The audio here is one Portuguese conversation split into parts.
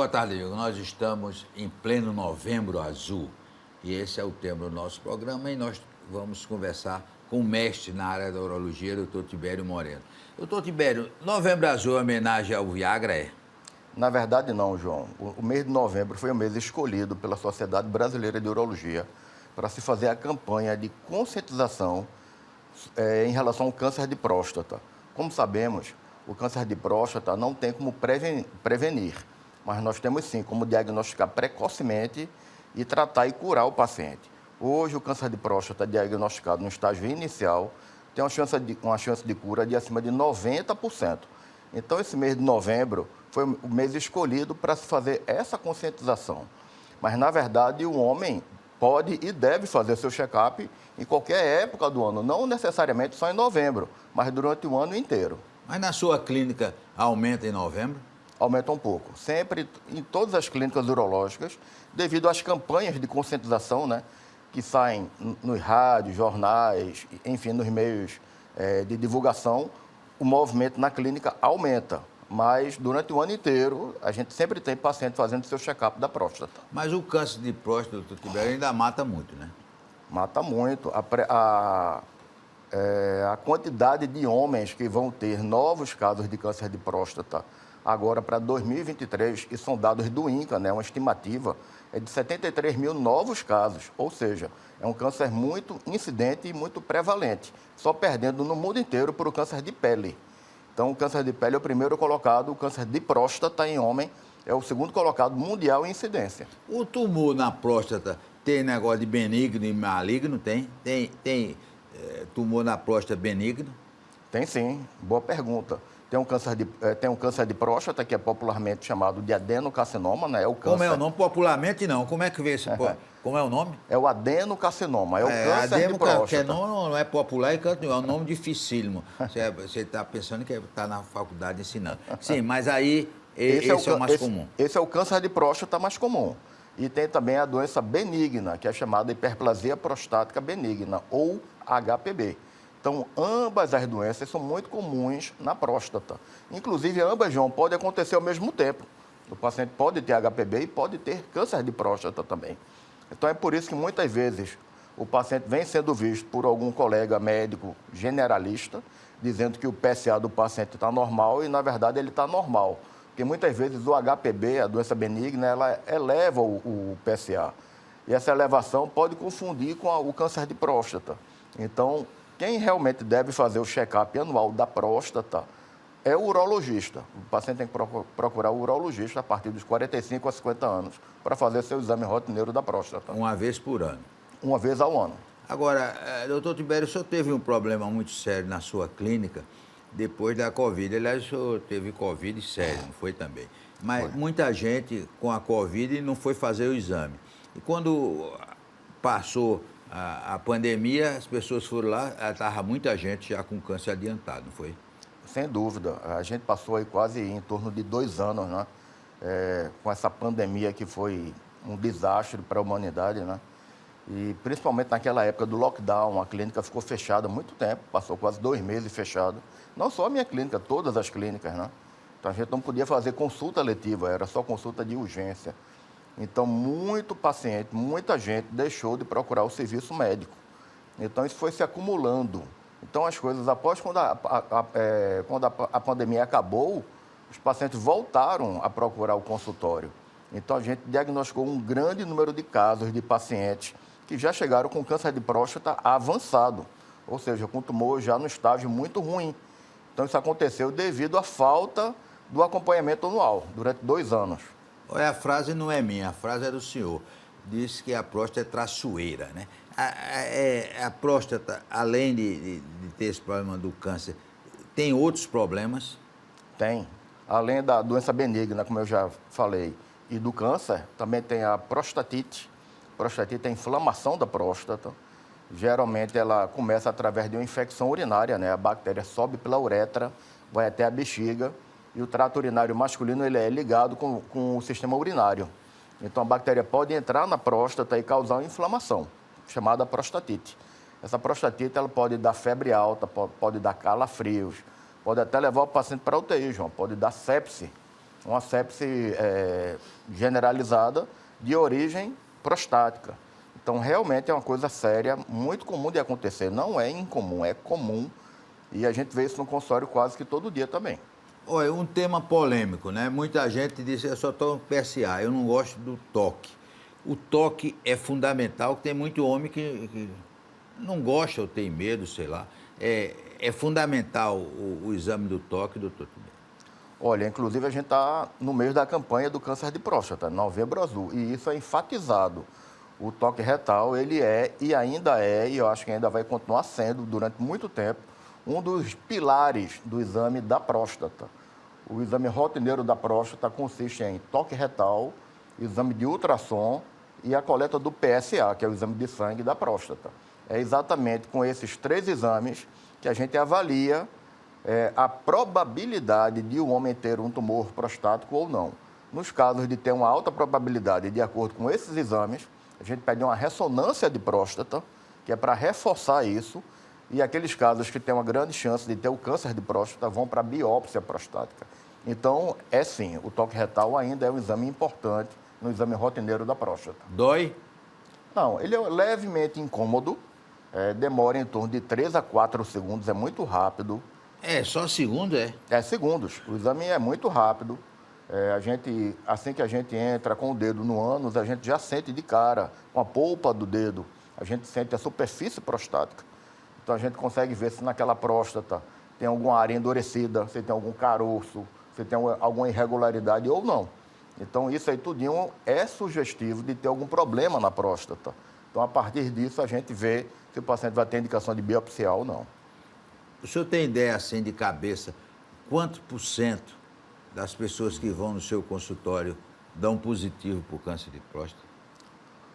Boa tarde, Igor. Nós estamos em pleno Novembro Azul e esse é o tema do nosso programa e nós vamos conversar com o mestre na área da urologia, doutor Tibério Moreno. Doutor Tibério, Novembro Azul é homenagem ao Viagra, é? Na verdade, não, João. O mês de novembro foi o mês escolhido pela Sociedade Brasileira de Urologia para se fazer a campanha de conscientização em relação ao câncer de próstata. Como sabemos, o câncer de próstata não tem como prevenir, mas nós temos sim como diagnosticar precocemente e tratar e curar o paciente. Hoje, o câncer de próstata diagnosticado no estágio inicial tem uma chance de cura de acima de 90%. Então, esse mês de novembro foi o mês escolhido para se fazer essa conscientização. Mas, na verdade, o homem pode e deve fazer seu check-up em qualquer época do ano, não necessariamente só em novembro, mas durante o ano inteiro. Mas na sua clínica aumenta em novembro? Aumenta um pouco. Sempre em todas as clínicas urológicas, devido às campanhas de conscientização, né, que saem nos rádios, jornais, enfim, nos meios de divulgação, o movimento na clínica aumenta. Mas durante o ano inteiro, a gente sempre tem paciente fazendo seu check-up da próstata. Mas o câncer de próstata, doutor Tibério, ainda mata muito, né? Mata muito. A quantidade de homens que vão ter novos casos de câncer de próstata agora para 2023, e são dados do INCA, né, uma estimativa, é de 73 mil novos casos. Ou seja, é um câncer muito incidente e muito prevalente, só perdendo no mundo inteiro por o câncer de pele. Então, o câncer de pele é o primeiro colocado, o câncer de próstata em homem é o segundo colocado mundial em incidência. O tumor na próstata tem negócio de benigno e maligno? Tem tumor na próstata benigno? Tem sim, boa pergunta. Tem um câncer de próstata, que é popularmente chamado de adenocarcinoma, né? É o câncer... Como é o nome? Popularmente não. Como é que vê esse... Como é o nome? É o adenocarcinoma, é o câncer de próstata. Não é popular, é um nome dificílimo. Você está pensando que está na faculdade ensinando. Sim, mas aí esse é o mais comum. Esse é o câncer de próstata mais comum. E tem também a doença benigna, que é chamada hiperplasia prostática benigna, ou HPB. Então, ambas as doenças são muito comuns na próstata. Inclusive, ambas, João, podem acontecer ao mesmo tempo. O paciente pode ter HPB e pode ter câncer de próstata também. Então, é por isso que muitas vezes o paciente vem sendo visto por algum colega médico generalista, dizendo que o PSA do paciente está normal e, na verdade, ele está normal. Porque muitas vezes o HPB, a doença benigna, ela eleva o PSA. E essa elevação pode confundir com o câncer de próstata. Então, quem realmente deve fazer o check-up anual da próstata é o urologista. O paciente tem que procurar o urologista a partir dos 45 a 50 anos para fazer seu exame rotineiro da próstata. Uma vez por ano? Uma vez ao ano. Agora, doutor Tibério, o senhor teve um problema muito sério na sua clínica depois da Covid. Aliás, o senhor teve Covid sério, não foi também? Mas foi. Muita gente com a Covid não foi fazer o exame. E quando passou a pandemia, as pessoas foram lá, estava muita gente já com câncer adiantado, não foi? Sem dúvida. A gente passou aí quase em torno de 2 anos, né? Com essa pandemia que foi um desastre para a humanidade, né? E principalmente naquela época do lockdown, a clínica ficou fechada há muito tempo, passou quase 2 meses fechada. Não só a minha clínica, todas as clínicas, né? Então a gente não podia fazer consulta letiva, era só consulta de urgência. Então, muito paciente, muita gente deixou de procurar o serviço médico. Então, isso foi se acumulando. Então, as coisas, após quando a pandemia acabou, os pacientes voltaram a procurar o consultório. Então, a gente diagnosticou um grande número de casos de pacientes que já chegaram com câncer de próstata avançado, ou seja, com tumor já no estágio muito ruim. Então, isso aconteceu devido à falta do acompanhamento anual, durante 2 anos. Olha, a frase não é minha, a frase é do senhor. Diz que a próstata é traiçoeira, né? A próstata, além de ter esse problema do câncer, tem outros problemas? Tem. Além da doença benigna, como eu já falei, e do câncer, também tem a prostatite. Prostatite é a inflamação da próstata. Geralmente ela começa através de uma infecção urinária, né? A bactéria sobe pela uretra, vai até a bexiga, e o trato urinário masculino ele é ligado com o sistema urinário. Então, a bactéria pode entrar na próstata e causar uma inflamação, chamada prostatite. Essa prostatite ela pode dar febre alta, pode dar calafrios, pode até levar o paciente para a UTI, João, pode dar sepse. uma sepse generalizada de origem prostática. Então, realmente é uma coisa séria, muito comum de acontecer. Não é incomum, é comum. E a gente vê isso no consultório quase que todo dia também. Olha, um tema polêmico, né? Muita gente diz, eu só tomo PSA, eu não gosto do toque. O toque é fundamental, tem muito homem que não gosta ou tem medo, sei lá. É fundamental o exame do toque, doutor Tibério. Olha, inclusive a gente está no meio da campanha do câncer de próstata, Novembro Azul, e isso é enfatizado. O toque retal, ele é e ainda é, e eu acho que ainda vai continuar sendo durante muito tempo, um dos pilares do exame da próstata. O exame rotineiro da próstata consiste em toque retal, exame de ultrassom e a coleta do PSA, que é o exame de sangue da próstata. É exatamente com esses 3 exames que a gente avalia a probabilidade de um homem ter um tumor prostático ou não. Nos casos de ter uma alta probabilidade, de acordo com esses exames, a gente pede uma ressonância de próstata, que é para reforçar isso, e aqueles casos que têm uma grande chance de ter o câncer de próstata vão para a biópsia prostática. Então, sim, o toque retal ainda é um exame importante no exame rotineiro da próstata. Dói? Não, ele é levemente incômodo, demora em torno de 3 a 4 segundos, é muito rápido. Só segundo, é? É segundos, o exame é muito rápido. Assim que a gente entra com o dedo no ânus, a gente já sente de cara, com a polpa do dedo, a gente sente a superfície prostática. Então, a gente consegue ver se naquela próstata tem alguma área endurecida, se tem algum caroço, se tem alguma irregularidade ou não. Então, isso aí tudinho é sugestivo de ter algum problema na próstata. Então, a partir disso, a gente vê se o paciente vai ter indicação de biopsiar ou não. O senhor tem ideia, assim, de cabeça, quanto % das pessoas que vão no seu consultório dão positivo para o câncer de próstata?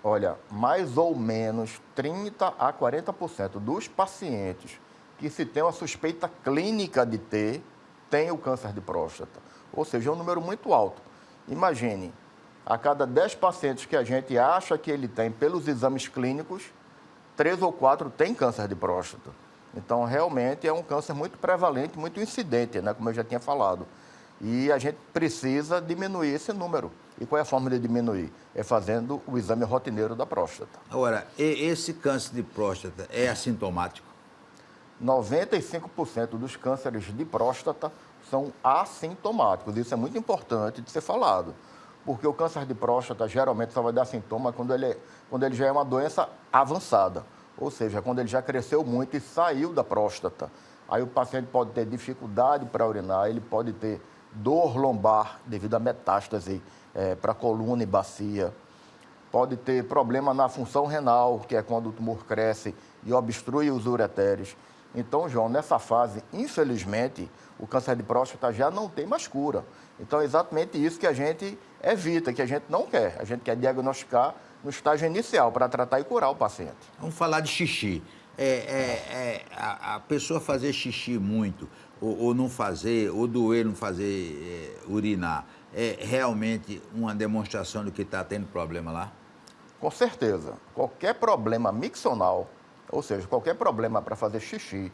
Olha, mais ou menos 30% a 40% dos pacientes que se tem uma suspeita clínica de ter, tem o câncer de próstata. Ou seja, é um número muito alto. Imagine, a cada 10 pacientes que a gente acha que ele tem pelos exames clínicos, 3 ou 4 têm câncer de próstata. Então, realmente, é um câncer muito prevalente, muito incidente, né, como eu já tinha falado. E a gente precisa diminuir esse número. E qual é a forma de diminuir? É fazendo o exame rotineiro da próstata. Agora, esse câncer de próstata é assintomático? 95% dos cânceres de próstata são assintomáticos. Isso é muito importante de ser falado. Porque o câncer de próstata geralmente só vai dar sintoma quando ele já é uma doença avançada. Ou seja, quando ele já cresceu muito e saiu da próstata. Aí o paciente pode ter dificuldade para urinar, ele pode ter dor lombar devido à metástase para a coluna e bacia. Pode ter problema na função renal, que é quando o tumor cresce e obstrui os ureteres. Então, João, nessa fase, infelizmente, o câncer de próstata já não tem mais cura. Então, é exatamente isso que a gente evita, que a gente não quer. A gente quer diagnosticar no estágio inicial, para tratar e curar o paciente. Vamos falar de xixi. A pessoa fazer xixi muito, ou não fazer, ou doer não fazer urinar, é realmente uma demonstração de que está tendo problema lá? Com certeza. Qualquer problema miccional, ou seja, qualquer problema para fazer xixi,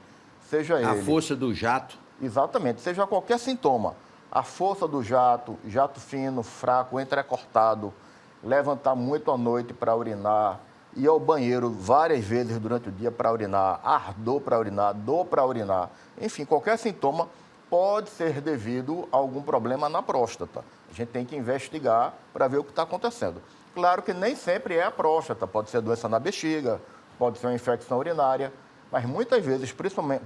seja ele... A força do jato? Exatamente, seja qualquer sintoma. A força do jato, jato fino, fraco, entrecortado, levantar muito à noite para urinar, ir ao banheiro várias vezes durante o dia para urinar, ardor para urinar, dor para urinar. Enfim, qualquer sintoma pode ser devido a algum problema na próstata. A gente tem que investigar para ver o que está acontecendo. Claro que nem sempre é a próstata, pode ser doença na bexiga, pode ser uma infecção urinária, mas muitas vezes,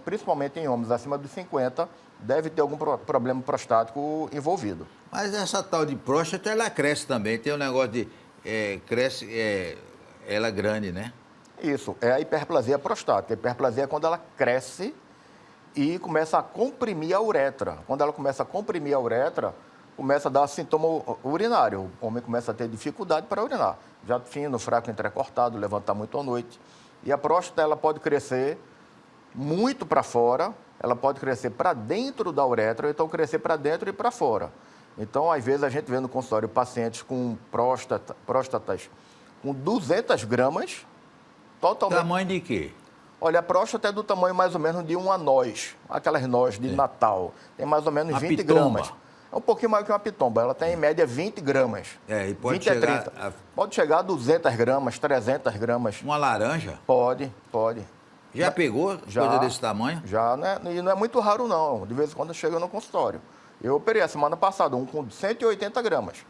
principalmente em homens acima dos 50, deve ter algum problema prostático envolvido. Mas essa tal de próstata, ela cresce também, tem um negócio de... ela é grande, né? Isso, é a hiperplasia prostática. A hiperplasia é quando ela cresce e começa a comprimir a uretra. Quando ela começa a comprimir a uretra, começa a dar sintoma urinário. O homem começa a ter dificuldade para urinar. Jato fino, fraco, entrecortado, levantar muito à noite. E a próstata, ela pode crescer muito para fora, ela pode crescer para dentro da uretra, ou então crescer para dentro e para fora. Então, às vezes, a gente vê no consultório pacientes com próstatas com 200 gramas, totalmente... Tamanho de quê? Olha, a próstata é do tamanho mais ou menos de uma noz, aquelas nozes de Natal. Tem mais ou menos 20 gramas. É um pouquinho maior que uma pitomba. Ela tem, em média, 20 gramas. E pode 20 chegar... a 30. Pode chegar a 200 gramas, 300 gramas. Uma laranja? Pode. Já pegou coisa desse tamanho? Já, né? E não é muito raro, não. De vez em quando chega no consultório. Eu operei a semana passada um com 180 gramas,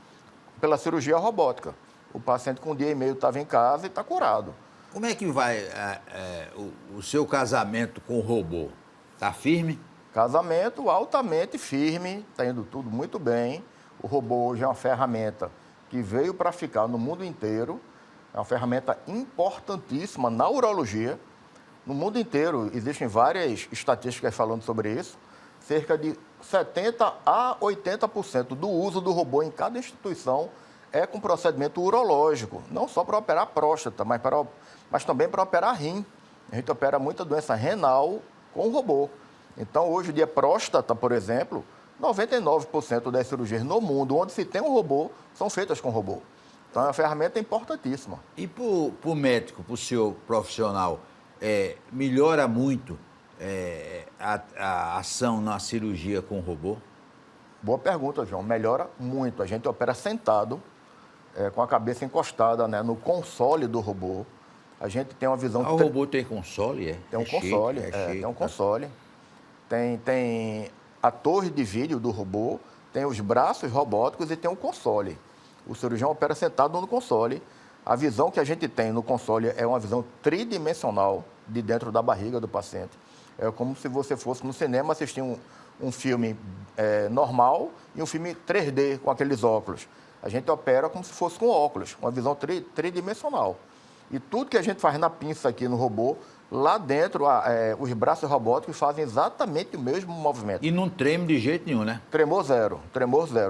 pela cirurgia robótica. O paciente com 1 dia e meio estava em casa e está curado. Como é que vai o seu casamento com o robô? Está firme? Casamento altamente firme, está indo tudo muito bem. O robô hoje é uma ferramenta que veio para ficar no mundo inteiro. É uma ferramenta importantíssima na urologia. No mundo inteiro, existem várias estatísticas falando sobre isso. Cerca de 70% a 80% do uso do robô em cada instituição é com procedimento urológico. Não só para operar próstata, mas também para operar rim. A gente opera muita doença renal com o robô. Então, hoje em dia, próstata, por exemplo, 99% das cirurgias no mundo onde se tem um robô são feitas com robô. Então, é uma ferramenta importantíssima. E para o médico, para o senhor profissional, melhora muito a ação na cirurgia com robô? Boa pergunta, João. Melhora muito. A gente opera sentado, com a cabeça encostada, né, no console do robô. A gente tem uma visão... O robô tem console, Tem um console, chique, tem um console. Tem a torre de vídeo do robô, tem os braços robóticos e tem um console. O cirurgião opera sentado no console. A visão que a gente tem no console é uma visão tridimensional de dentro da barriga do paciente. É como se você fosse no cinema assistir um filme normal e um filme 3D com aqueles óculos. A gente opera como se fosse com óculos, uma visão tridimensional. E tudo que a gente faz na pinça aqui no robô, lá dentro, os braços robóticos fazem exatamente o mesmo movimento. E não treme de jeito nenhum, né? Tremor zero.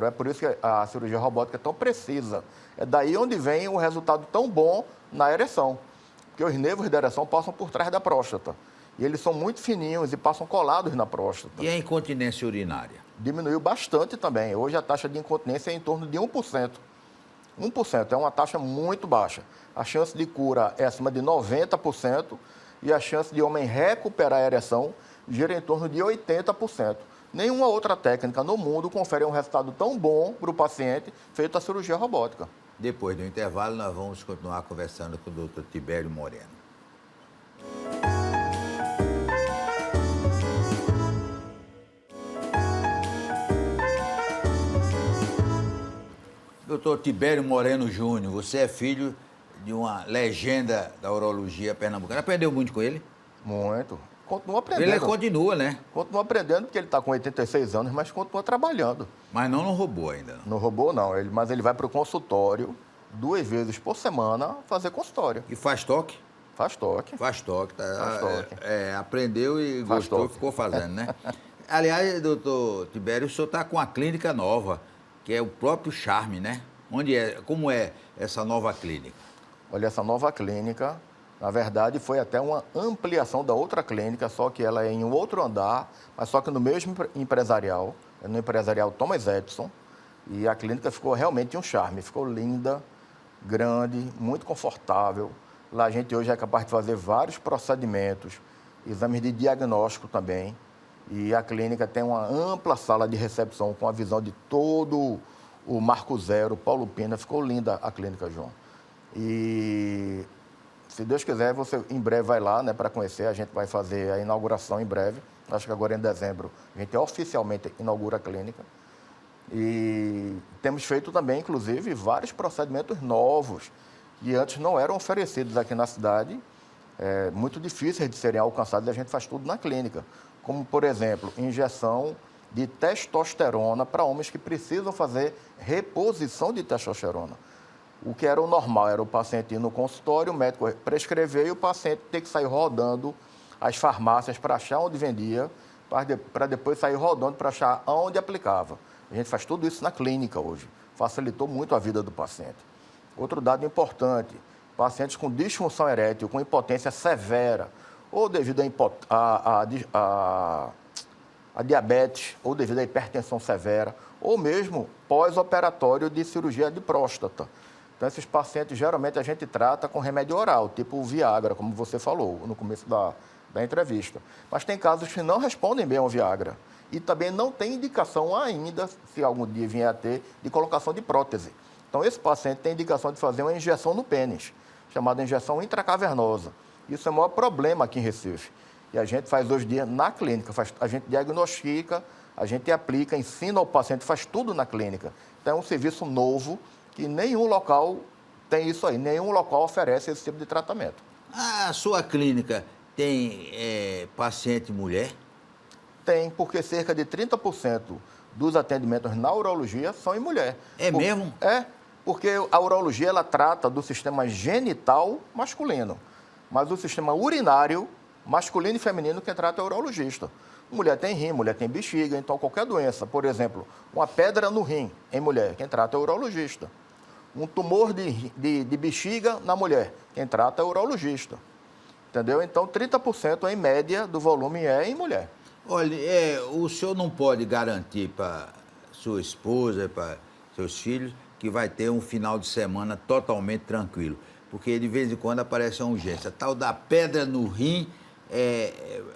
É por isso que a cirurgia robótica é tão precisa. É daí onde vem o resultado tão bom na ereção. Porque os nervos da ereção passam por trás da próstata. E eles são muito fininhos e passam colados na próstata. E a incontinência urinária? Diminuiu bastante também. Hoje a taxa de incontinência é em torno de 1%. 1% é uma taxa muito baixa. A chance de cura é acima de 90% e a chance de homem recuperar a ereção gira em torno de 80%. Nenhuma outra técnica no mundo confere um resultado tão bom para o paciente feito a cirurgia robótica. Depois do intervalo, nós vamos continuar conversando com o Dr. Tibério Moreno. Doutor Tibério Moreno Júnior, você é filho de uma legenda da urologia pernambucana. Aprendeu muito com ele? Muito. Continua aprendendo. Ele continua, né? Continua aprendendo porque ele está com 86 anos, mas continua trabalhando. Mas não no robô ainda. Não. No robô, não. Mas ele vai para o consultório 2 vezes por semana fazer consultório. E faz toque? Faz toque. Faz toque. Tá? Faz toque. Aprendeu e gostou e ficou fazendo, né? Aliás, doutor Tibério, o senhor está com uma clínica nova, que é o próprio Charme, né? Como é essa nova clínica? Olha, essa nova clínica, na verdade, foi até uma ampliação da outra clínica, só que ela é em um outro andar, mas só que no mesmo empresarial, no empresarial Thomas Edison, e a clínica ficou realmente um charme, ficou linda, grande, muito confortável. Lá a gente hoje é capaz de fazer vários procedimentos, exames de diagnóstico também, e a clínica tem uma ampla sala de recepção com a visão de todo o Marco Zero, Paulo Pina. Ficou linda a clínica, João. E se Deus quiser, você em breve vai lá, né, para conhecer. A gente vai fazer a inauguração em breve. Acho que agora em dezembro a gente oficialmente inaugura a clínica. E temos feito também, inclusive, vários procedimentos novos que antes não eram oferecidos aqui na cidade, muito difíceis de serem alcançados, e a gente faz tudo na clínica. Como, por exemplo, injeção de testosterona para homens que precisam fazer reposição de testosterona. O que era o normal, era o paciente ir no consultório, o médico prescrever e o paciente ter que sair rodando as farmácias para achar onde vendia, para depois sair rodando para achar onde aplicava. A gente faz tudo isso na clínica hoje. Facilitou muito a vida do paciente. Outro dado importante, pacientes com disfunção erétil, com impotência severa, ou devido a diabetes, ou devido à hipertensão severa, ou mesmo pós-operatório de cirurgia de próstata. Então, esses pacientes, geralmente, a gente trata com remédio oral, tipo o Viagra, como você falou no começo da entrevista. Mas tem casos que não respondem bem ao Viagra. E também não tem indicação ainda, se algum dia vier a ter, de colocação de prótese. Então, esse paciente tem indicação de fazer uma injeção no pênis, chamada injeção intracavernosa. Isso é o maior problema aqui em Recife. E a gente faz hoje em dia na clínica, a gente diagnostica, a gente aplica, ensina ao paciente, faz tudo na clínica. Então, é um serviço novo que nenhum local tem isso aí, nenhum local oferece esse tipo de tratamento. A sua clínica tem paciente mulher? Tem, porque cerca de 30% dos atendimentos na urologia são em mulher. Mesmo? É, porque a urologia ela trata do sistema genital masculino, mas o sistema urinário masculino e feminino quem trata é o urologista. Mulher tem rim, mulher tem bexiga, então qualquer doença, por exemplo, uma pedra no rim em mulher, quem trata é o urologista. Um tumor de bexiga na mulher, quem trata é o urologista. Entendeu? Então, 30% em média do volume é em mulher. Olha, o senhor não pode garantir para sua esposa, para seus filhos, que vai ter um final de semana totalmente tranquilo. Porque de vez em quando aparece uma urgência. A tal da pedra no rim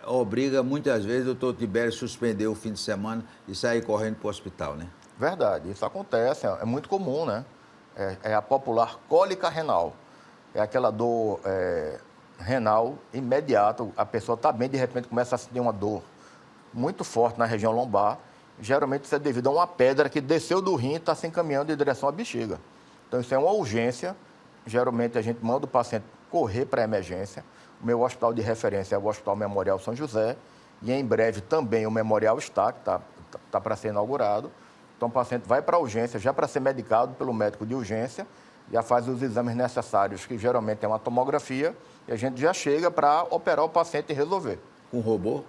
obriga muitas vezes o doutor Tibério a suspender o fim de semana e sair correndo para o hospital, né? Verdade, isso acontece, é muito comum, né? É a popular cólica renal. É aquela dor renal imediata, a pessoa está bem, de repente começa a sentir uma dor muito forte na região lombar. Geralmente isso é devido a uma pedra que desceu do rim e está se encaminhando em direção à bexiga. Então isso é uma urgência, geralmente a gente manda o paciente correr para a emergência. O meu hospital de referência é o Hospital Memorial São José e em breve também o Memorial está, que está para ser inaugurado. Então, o paciente vai para a urgência já para ser medicado pelo médico de urgência, já faz os exames necessários, que geralmente é uma tomografia, e a gente já chega para operar o paciente e resolver. Com robô?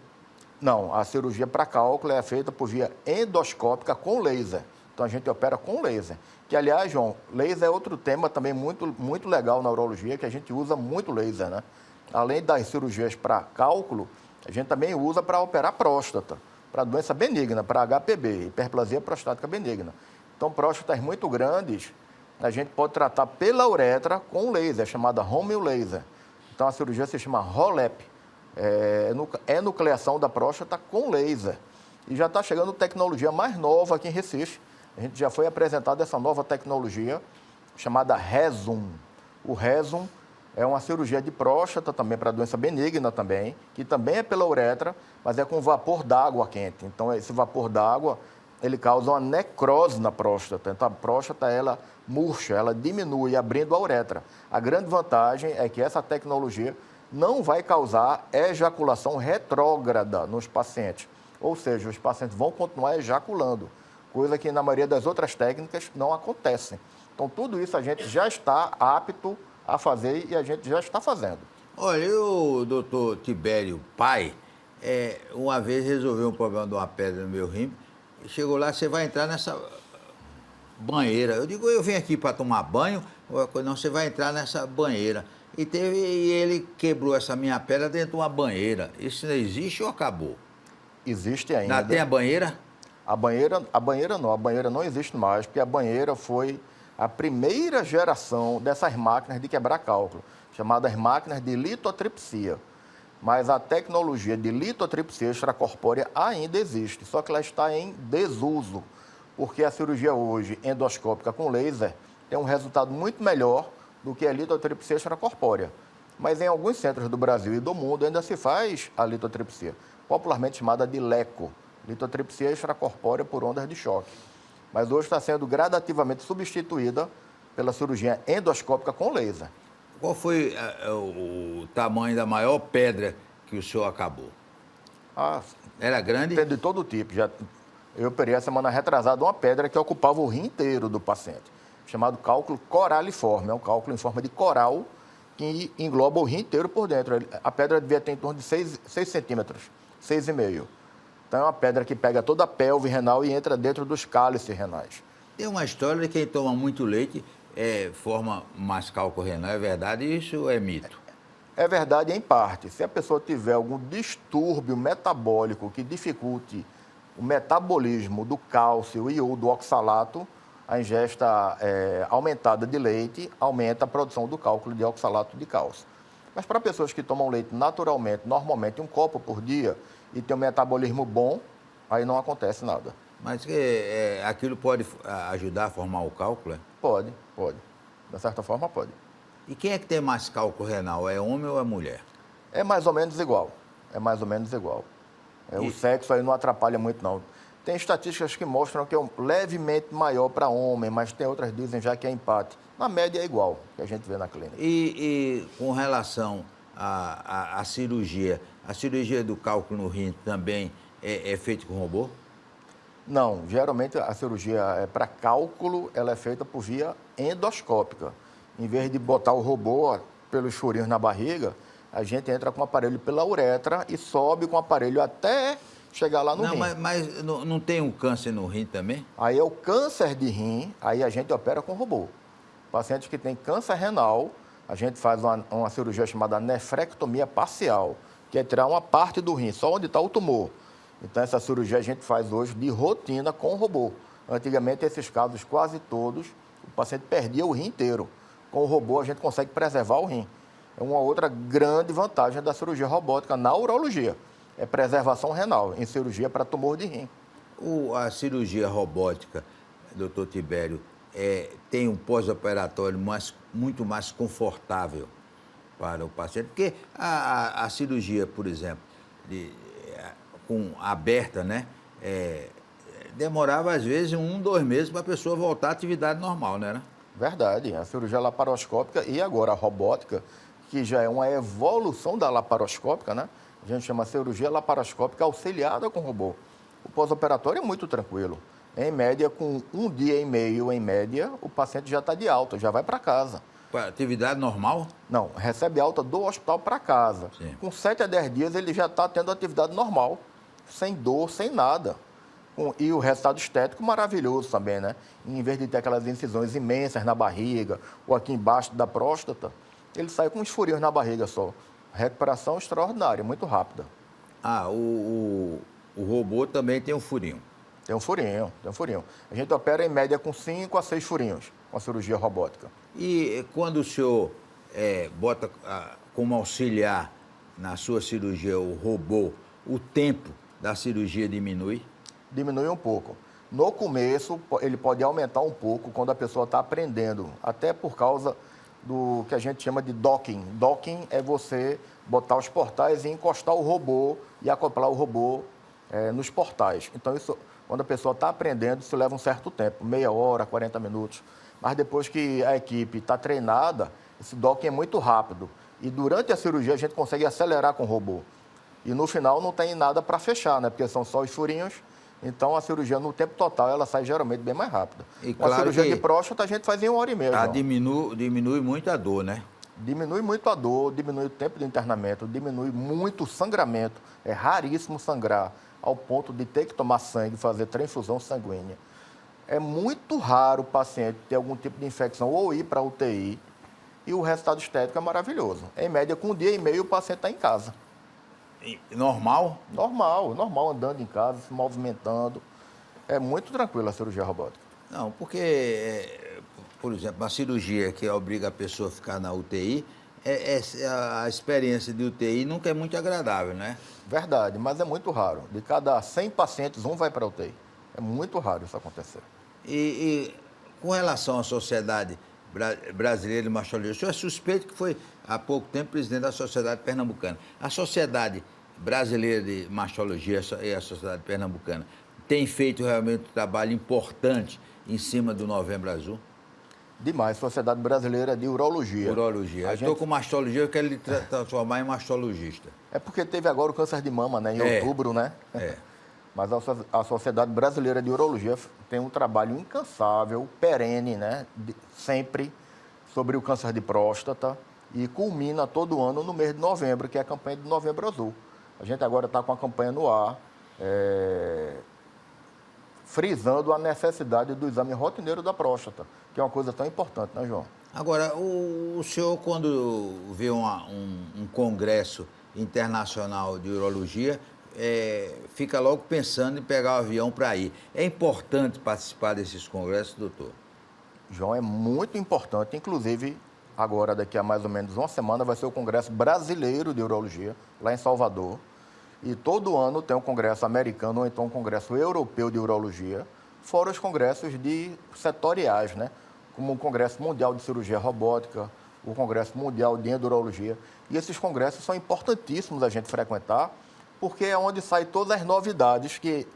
Não, a cirurgia para cálculo é feita por via endoscópica com laser. Então, a gente opera com laser. Que, aliás, João, laser é outro tema também muito legal na urologia, que a gente usa muito laser, né? Além das cirurgias para cálculo, a gente também usa para operar próstata, para doença benigna, para HPB, hiperplasia prostática benigna. Então, próstatas muito grandes, a gente pode tratar pela uretra com laser, chamada Romeo Laser. Então, a cirurgia se chama ROLEP, enucleação da próstata com laser. E já está chegando tecnologia mais nova aqui em Recife. A gente já foi apresentado essa nova tecnologia, chamada Rezum. O Rezum é uma cirurgia de próstata também, para doença benigna também, que também é pela uretra, mas é com vapor d'água quente. Então, esse vapor d'água, ele causa uma necrose na próstata. Então, a próstata, ela murcha, ela diminui, abrindo a uretra. A grande vantagem é que essa tecnologia não vai causar ejaculação retrógrada nos pacientes. Ou seja, os pacientes vão continuar ejaculando, coisa que na maioria das outras técnicas não acontece. Então, tudo isso a gente já está apto a fazer e a gente já está fazendo. Olha, o doutor Tibério, pai, uma vez resolveu um problema de uma pedra no meu rim, chegou lá, você vai entrar nessa banheira. Eu digo, eu vim aqui para tomar banho, não, você vai entrar nessa banheira. E ele quebrou essa minha pedra dentro de uma banheira. Isso não existe ou acabou? Existe ainda. Ainda tem a banheira? A banheira não existe mais, porque a banheira foi a primeira geração dessas máquinas de quebrar cálculo, chamadas máquinas de litotripsia. Mas a tecnologia de litotripsia extracorpórea ainda existe, só que ela está em desuso, porque a cirurgia hoje endoscópica com laser tem um resultado muito melhor do que a litotripsia extracorpórea. Mas em alguns centros do Brasil e do mundo ainda se faz a litotripsia, popularmente chamada de LECO, litotripsia extracorpórea por ondas de choque. Mas hoje está sendo gradativamente substituída pela cirurgia endoscópica com laser. Qual foi o tamanho da maior pedra que o senhor acabou? Era grande? Tem de todo tipo. Eu operei a semana retrasada uma pedra que ocupava o rim inteiro do paciente, chamado cálculo coraliforme. É um cálculo em forma de coral que engloba o rim inteiro por dentro. A pedra devia ter em torno de 6 centímetros, 6,5. Então é uma pedra que pega toda a pelve renal e entra dentro dos cálices renais. Tem uma história de quem toma muito leite forma mais cálculo renal. É verdade isso ou é mito? É verdade em parte. Se a pessoa tiver algum distúrbio metabólico que dificulte o metabolismo do cálcio e ou do oxalato, a ingesta aumentada de leite aumenta a produção do cálculo de oxalato de cálcio. Mas para pessoas que tomam leite naturalmente, normalmente, um copo por dia e tem um metabolismo bom, aí não acontece nada. Mas aquilo pode ajudar a formar o cálculo? Pode, pode. De certa forma, pode. E quem é que tem mais cálculo renal? É homem ou é mulher? É mais ou menos igual. É mais ou menos igual. O sexo aí não atrapalha muito, não. Tem estatísticas que mostram que é levemente maior para homem, mas tem outras que dizem já que é empate. Na média é igual, que a gente vê na clínica. E com relação à cirurgia, a cirurgia do cálculo no rim também é feita com robô? Não, geralmente a cirurgia para cálculo, ela é feita por via endoscópica. Em vez de botar o robô pelos furinhos na barriga, a gente entra com o aparelho pela uretra e sobe com o aparelho até chegar lá no rim. Mas não tem um câncer no rim também? Aí é o câncer de rim, aí a gente opera com robô. Pacientes que têm câncer renal, a gente faz uma cirurgia chamada nefrectomia parcial, que é tirar uma parte do rim, só onde está o tumor. Então, essa cirurgia a gente faz hoje de rotina com robô. Antigamente, esses casos, quase todos, o paciente perdia o rim inteiro. Com o robô, a gente consegue preservar o rim. É uma outra grande vantagem da cirurgia robótica na urologia. É preservação renal, em cirurgia para tumor de rim. A cirurgia robótica, doutor Tibério, tem um pós-operatório muito mais confortável para o paciente, porque a cirurgia, por exemplo, com aberta, né, demorava às vezes 2 meses para a pessoa voltar à atividade normal, né? Verdade, a cirurgia laparoscópica e agora a robótica, que já é uma evolução da laparoscópica, né? A gente chama cirurgia laparoscópica auxiliada com robô. O pós-operatório é muito tranquilo. Em média, com 1 dia e meio, em média, o paciente já está de alta, já vai para casa. Para atividade normal? Não, recebe alta do hospital para casa. Sim. Com 7 a 10 dias, ele já está tendo atividade normal, sem dor, sem nada. E o resultado estético maravilhoso também, né? Em vez de ter aquelas incisões imensas na barriga ou aqui embaixo da próstata, ele sai com uns furinhos na barriga só. Recuperação extraordinária, muito rápida. O robô também tem um furinho. Tem um furinho, tem um furinho. A gente opera em média com 5 a 6 furinhos com a cirurgia robótica. E quando o senhor bota como auxiliar na sua cirurgia o robô, o tempo da cirurgia diminui? Diminui um pouco. No começo, ele pode aumentar um pouco quando a pessoa está aprendendo, até por causa do que a gente chama de docking. Docking é você botar os portais e encostar o robô e acoplar o robô nos portais. Então, isso, quando a pessoa está aprendendo, isso leva um certo tempo, meia hora, 40 minutos. Mas depois que a equipe está treinada, esse docking é muito rápido. E durante a cirurgia, a gente consegue acelerar com o robô. E no final não tem nada para fechar, né? Porque são só os furinhos. Então, a cirurgia, no tempo total, ela sai geralmente bem mais rápida. E a cirurgia de próstata, a gente faz em 1h30. Diminui muito a dor, né? Diminui muito a dor, diminui o tempo de internamento, diminui muito o sangramento. É raríssimo sangrar ao ponto de ter que tomar sangue, fazer transfusão sanguínea. É muito raro o paciente ter algum tipo de infecção ou ir para a UTI. E o resultado estético é maravilhoso. Em média, com 1 dia e meio, o paciente está em casa. Normal? Normal, andando em casa, se movimentando. É muito tranquilo a cirurgia robótica. Não, porque, por exemplo, a cirurgia que obriga a pessoa a ficar na UTI, a experiência de UTI nunca é muito agradável, né? Verdade, mas é muito raro. De cada 100 pacientes, 1 vai para a UTI. É muito raro isso acontecer. E com relação à Sociedade Brasileira de Mastologia, o senhor é suspeito que foi há pouco tempo presidente da Sociedade Pernambucana. A Sociedade Brasileira de Mastologia e a Sociedade Pernambucana tem feito realmente um trabalho importante em cima do Novembro Azul? Demais, Sociedade Brasileira de Urologia. Urologia. Eu estou com mastologia, eu quero lhe transformar em mastologista. É porque teve agora o câncer de mama, né? Em outubro, né? Mas a Sociedade Brasileira de Urologia tem um trabalho incansável, perene, né? Sempre sobre o câncer de próstata e culmina todo ano no mês de novembro, que é a campanha de Novembro Azul. A gente agora está com a campanha no ar, frisando a necessidade do exame rotineiro da próstata, que é uma coisa tão importante, né, João? Agora, o senhor, quando vê um congresso internacional de urologia, fica logo pensando em pegar o avião para ir. É importante participar desses congressos, doutor? João, é muito importante. Inclusive, agora daqui a mais ou menos uma semana, vai ser o Congresso Brasileiro de Urologia, lá em Salvador. E todo ano tem um congresso americano ou então um congresso europeu de urologia, fora os congressos setoriais, né? Como o Congresso Mundial de Cirurgia Robótica, o Congresso Mundial de Endurologia. E esses congressos são importantíssimos a gente frequentar, porque é onde saem todas as novidades que,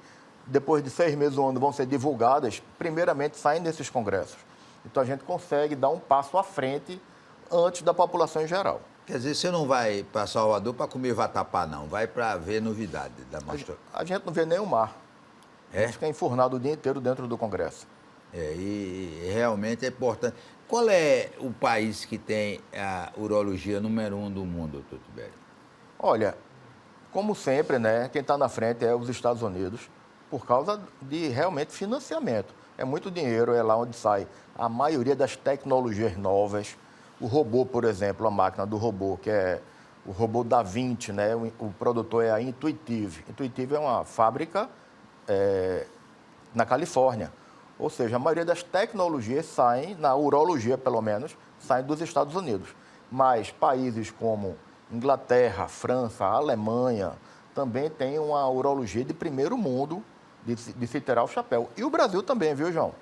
depois de 6 meses ou ano, vão ser divulgadas, primeiramente saem desses congressos. Então, a gente consegue dar um passo à frente antes da população em geral. Quer dizer, você não vai para Salvador para comer vatapá, não. Vai para ver novidade da mostra. A gente não vê nem o mar. A gente fica enfurnado o dia inteiro dentro do Congresso. E realmente é importante. Qual é o país que tem a urologia número 1 do mundo, doutor Tibério? Olha, como sempre, né, quem está na frente é os Estados Unidos, por causa de realmente financiamento. É muito dinheiro, é lá onde sai a maioria das tecnologias novas. O robô, por exemplo, a máquina do robô, que é o robô Da Vinci, né? O produtor é a Intuitive. Intuitive é uma fábrica na Califórnia. Ou seja, a maioria das tecnologias saem, na urologia pelo menos, saem dos Estados Unidos. Mas países como Inglaterra, França, Alemanha, também têm uma urologia de primeiro mundo, de se tirar o chapéu. E o Brasil também, viu, João?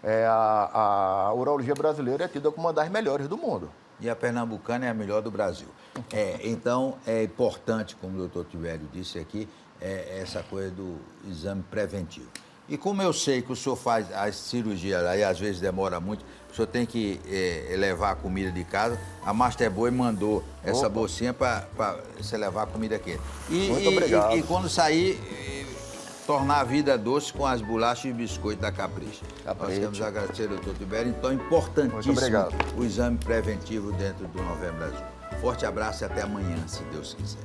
A urologia brasileira é tida como uma das melhores do mundo. E a pernambucana é a melhor do Brasil. Então, é importante, como o doutor Tibério disse aqui, essa coisa do exame preventivo. E como eu sei que o senhor faz as cirurgias lá e às vezes demora muito, o senhor tem que levar a comida de casa, a Masterboy mandou essa bolsinha para você levar a comida quente. Muito obrigado. E quando sair, tornar a vida doce com as bolachas e biscoitos da Capricho. Nós queremos agradecer ao doutor Tibério. Então, importantíssimo o exame preventivo dentro do Novembro Azul. Forte abraço e até amanhã, se Deus quiser.